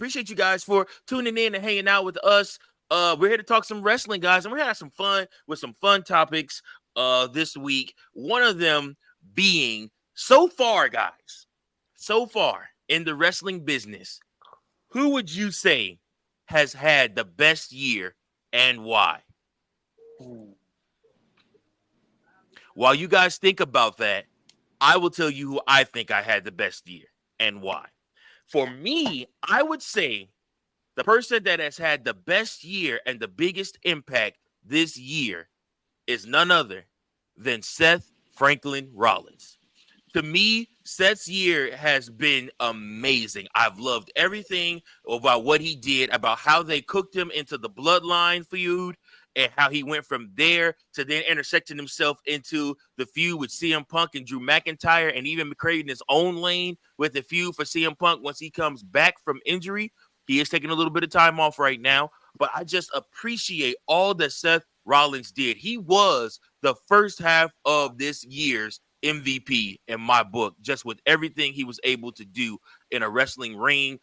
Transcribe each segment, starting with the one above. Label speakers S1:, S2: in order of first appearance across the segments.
S1: appreciate you guys for tuning in and hanging out with us. We're here to talk some wrestling, guys, and we're having some fun with some fun topics this week. One of them being, so far, guys, so far in the wrestling business, who would you say has had the best year and why? While you guys think about that, I will tell you who I think I had the best year and why. For me, I would say the person that has had the best year and the biggest impact this year is none other than Seth Franklin Rollins. To me, Seth's year has been amazing. I've loved everything about what he did, about how they cooked him into the Bloodline feud, and how he went from there to then intersecting himself into the feud with CM Punk and Drew McIntyre, and even creating his own lane with the feud for CM Punk once he comes back from injury. He is taking a little bit of time off right now, but I just appreciate all that Seth Rollins did. He was the first half of this year's MVP in my book, just with everything he was able to do in a wrestling ring.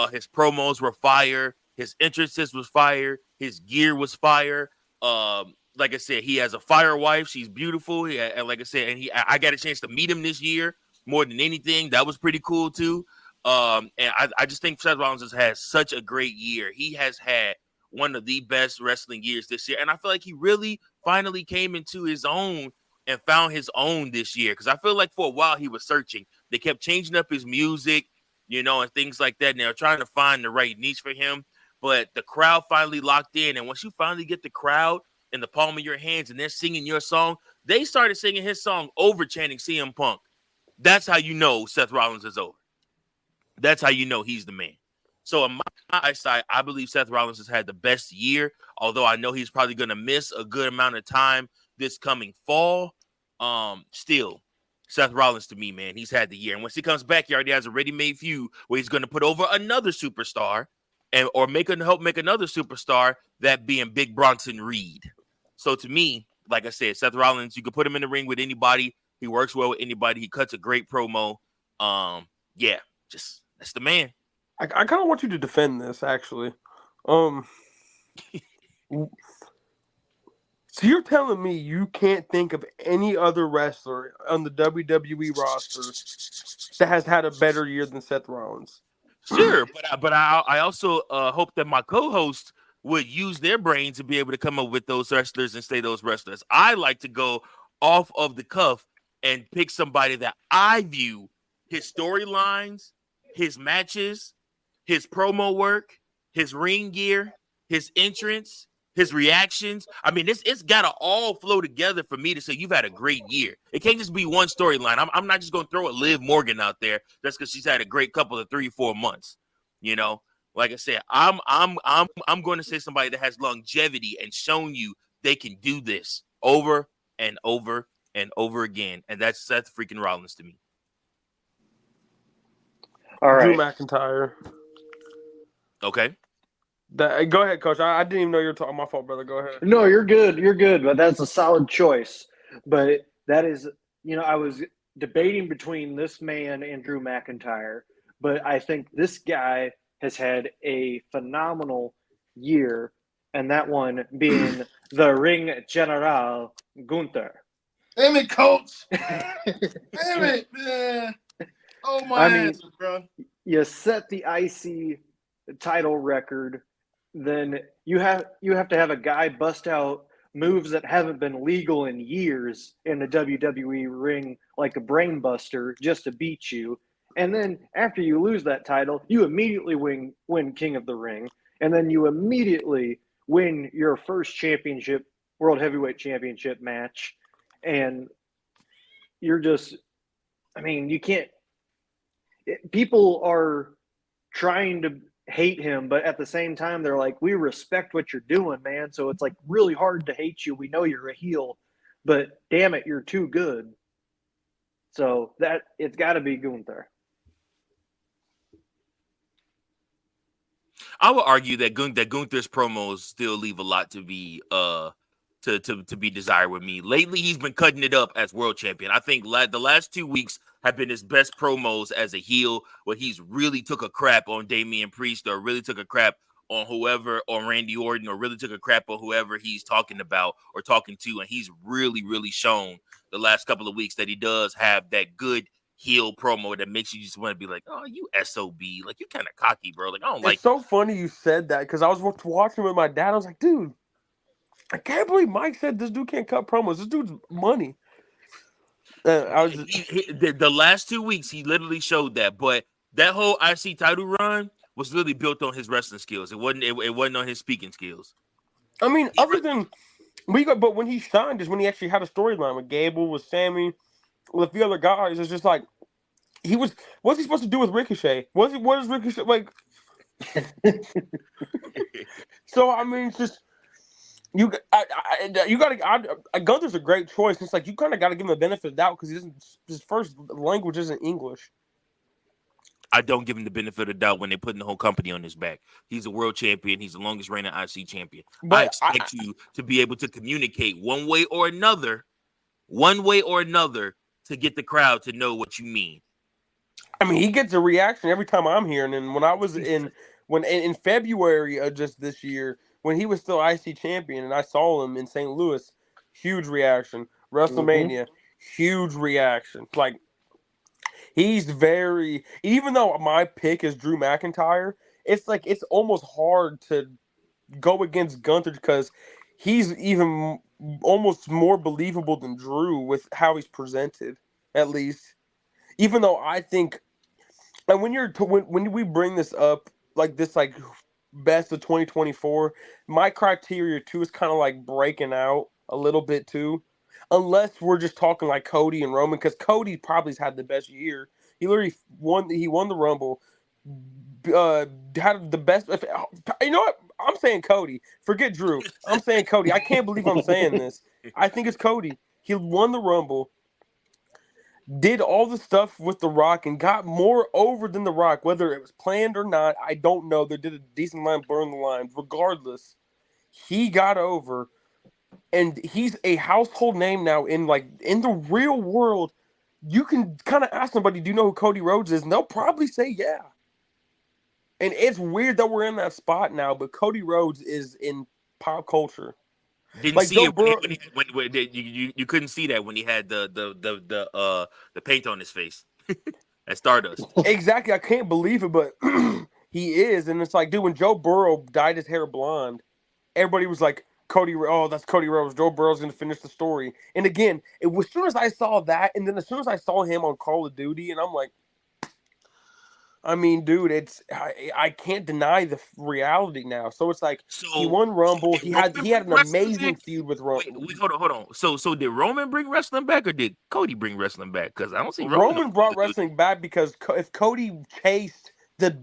S1: His promos were fire. His entrances was fire. His gear was fire. Like I said, he has a fire wife. She's beautiful. And like I said, and I got a chance to meet him this year more than anything. That was pretty cool too. And I just think Seth Rollins has had such a great year. He has had one of the best wrestling years this year. And I feel like he really finally came into his own and found his own this year. Because I feel like for a while he was searching. They kept changing up his music, and things like that. And they were trying to find the right niche for him. But the crowd finally locked in. And once you finally get the crowd in the palm of your hands and they're singing your song, they started singing his song over chanting CM Punk. That's how you know Seth Rollins is over. That's how you know he's the man. So in my eyesight, I believe Seth Rollins has had the best year, although I know he's probably going to miss a good amount of time this coming fall. Still, Seth Rollins to me, man, he's had the year. And once he comes back, he already has a ready-made feud where he's going to put over another superstar or help make another superstar, that being Big Bronson Reed. So to me, like I said, Seth Rollins, you can put him in the ring with anybody. He works well with anybody. He cuts a great promo. That's the man.
S2: I kind of want you to defend this, actually. So you're telling me you can't think of any other wrestler on the WWE roster that has had a better year than Seth Rollins?
S1: Sure, but I also hope that my co-host would use their brain to be able to come up with those wrestlers and say those wrestlers. I like to go off of the cuff and pick somebody that I view his storylines, his matches, his promo work, his ring gear, his entrance, his reactions. I mean, it's got to all flow together for me to say you've had a great year. It can't just be one storyline. I'm not just going to throw a Liv Morgan out there just because she's had a great couple of 3-4 months. Like I said, I'm going to say somebody that has longevity and shown you they can do this over and over and over again, and that's Seth freaking Rollins to me.
S3: All right,
S2: Drew McIntyre.
S1: Okay.
S2: Go ahead, Coach. I didn't even know you were talking. My fault, brother. Go ahead.
S3: No, you're good. You're good. But that's a solid choice. But that is, I was debating between this man and Drew McIntyre. But I think this guy has had a phenomenal year. And that one being the Ring General, Gunther.
S4: Damn it, Coach. Damn it, man. Oh, my ass, bro.
S3: You set the IC title record. Then you have to have a guy bust out moves that haven't been legal in years in the WWE ring, like a brain buster, just to beat you. And then after you lose that title, you immediately win King of the Ring. And then you immediately win your first championship, World Heavyweight Championship match. And you're just, you can't, people are trying to hate him, but at the same time they're like, we respect what you're doing, man. So it's like really hard to hate you. We know you're a heel, but damn it, you're too good. So that it's got to be Gunther.
S1: I would argue that Gunther's promos still leave a lot to be to be desired with me. Lately, he's been cutting it up as world champion. I think the last 2 weeks have been his best promos as a heel, where he's really took a crap on Damian Priest, or really took a crap on whoever, or Randy Orton, or really took a crap on whoever he's talking about or talking to. And he's really, really shown the last couple of weeks that he does have that good heel promo that makes you just want to be like, oh, you SOB. Like, you kind of cocky, bro. Like, I don't like
S2: It's so funny you said that, because I was watching with my dad. I was like, dude, I can't believe Mike said this dude can't cut promos. This dude's money. I was
S1: the last 2 weeks, he literally showed that. But that whole IC title run was literally built on his wrestling skills. It wasn't on his speaking skills.
S2: I mean, other than but when he shined is when he actually had a storyline with Gable, with Sammy, with the other guys. It's just like what's he supposed to do with Ricochet? What is Ricochet like? So I mean, it's just Gunther's a great choice. It's like you kind of got to give him the benefit of the doubt, because his first language isn't English.
S1: I don't give him the benefit of the doubt when they're putting the whole company on his back. He's a world champion. He's the longest reigning IC champion. But I expect you to be able to communicate one way or another, to get the crowd to know what you mean.
S2: I mean, he gets a reaction every time I'm here. And when I was in February of just this year, when he was still IC champion, and I saw him in St. Louis, huge reaction. WrestleMania, huge reaction. Like, he's even though my pick is Drew McIntyre, it's like it's almost hard to go against Gunther, because he's even almost more believable than Drew with how he's presented, at least. Even though I think, and when we bring this up, like this, like best of 2024, my criteria too is kind of like breaking out a little bit too. Unless we're just talking like Cody and Roman, because Cody probably has had the best year. He literally won the Rumble. Had the best. You know what? I'm saying Cody. Forget Drew. I'm saying Cody. I can't believe I'm saying this. I think it's Cody. He won the Rumble, did all the stuff with The Rock, and got more over than The Rock. Whether it was planned or not, I don't know. They did a decent line, burn the lines. Regardless, he got over. And he's a household name now in the real world. You can kind of ask somebody, do you know who Cody Rhodes is? And they'll probably say, yeah. And it's weird that we're in that spot now, but Cody Rhodes is in pop culture.
S1: Didn't
S2: like
S1: see
S2: Joe
S1: it
S2: Burrow,
S1: when you couldn't see that when he had the paint on his face at Stardust.
S2: Exactly. I can't believe it, but he is. And it's like, dude, when Joe Burrow dyed his hair blonde, everybody was like, that's Cody Rhodes. Joe Burrow's going to finish the story. And again, as soon as I saw that, and then as soon as I saw him on Call of Duty, and I'm like, I mean, dude, I can't deny the reality now. So it's like, he won Rumble. He had an amazing feud with Roman.
S1: Wait, hold on. So did Roman bring wrestling back, or did Cody bring wrestling back? Because I don't see
S2: Roman brought wrestling back, because if Cody chased the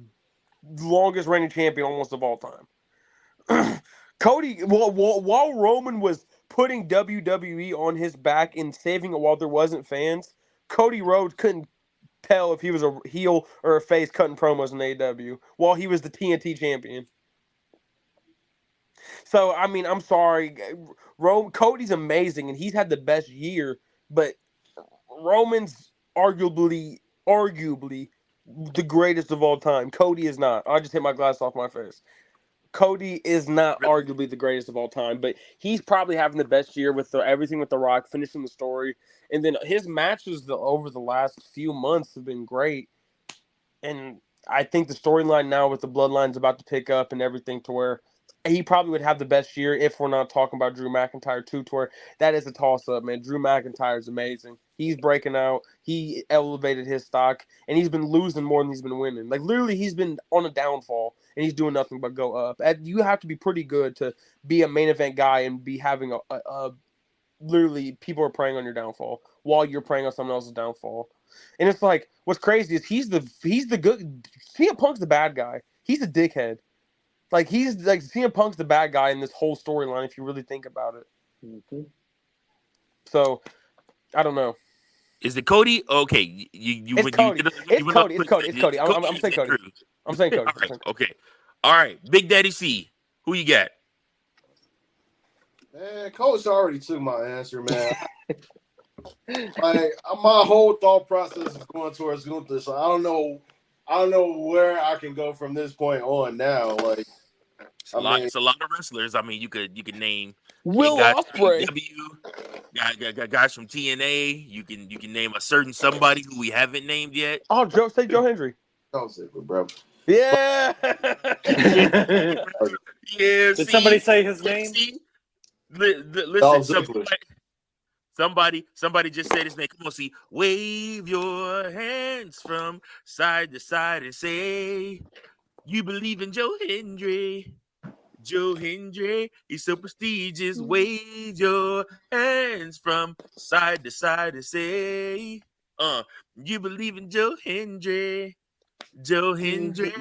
S2: longest reigning champion almost of all time. Cody, while Roman was putting WWE on his back and saving it while there wasn't fans, Cody Rhodes couldn't tell if he was a heel or a face cutting promos in AEW while he was the TNT champion. So, I mean, I'm sorry. Cody's amazing, and he's had the best year, but Roman's arguably the greatest of all time. Cody is not. I just hit my glass off my face. Cody is not arguably the greatest of all time, but he's probably having the best year with everything with The Rock, finishing the story. And then his matches over the last few months have been great. And I think the storyline now with the Bloodline is about to pick up and everything, to where he probably would have the best year, if we're not talking about Drew McIntyre too, to where that is a toss-up, man. Drew McIntyre is amazing. He's breaking out. He elevated his stock, and he's been losing more than he's been winning. Like, literally, he's been on a downfall, and he's doing nothing but go up. You have to be pretty good to be a main event guy and be having literally, people are preying on your downfall while you're preying on someone else's downfall. And it's like, what's crazy is he's the good. CM Punk's the bad guy. He's a dickhead. Like, he's like, CM Punk's the bad guy in this whole storyline, if you really think about it.
S3: Mm-hmm.
S2: So, I don't know.
S1: Is it Cody? Okay,
S2: It's Cody. It's Cody. I'm saying Cody. I'm saying Cody.
S1: All right. Okay. All right. Big Daddy C. Who you got?
S4: Man, Coach already took my answer, man. Like my whole thought process is going towards Gunther, so I don't know where I can go from this point on now. Like,
S1: It's a lot of wrestlers. I mean, you could name
S2: Will
S1: guys from
S2: Ospreay.
S1: AEW, guys from TNA. You can name a certain somebody who we haven't named yet.
S2: Oh, say Joe Hendry.
S4: don't say it, bro.
S2: Yeah.
S1: Yeah.
S3: Did somebody say his name?
S1: See, listen.
S4: Ziggler.
S1: Somebody just said his name. Come on, see. Wave your hands from side to side and say you believe in Joe Hendry. Joe Hendry, he's so prestigious. Wave your hands from side to side and say, you believe in Joe Hendry. Joe Hendry.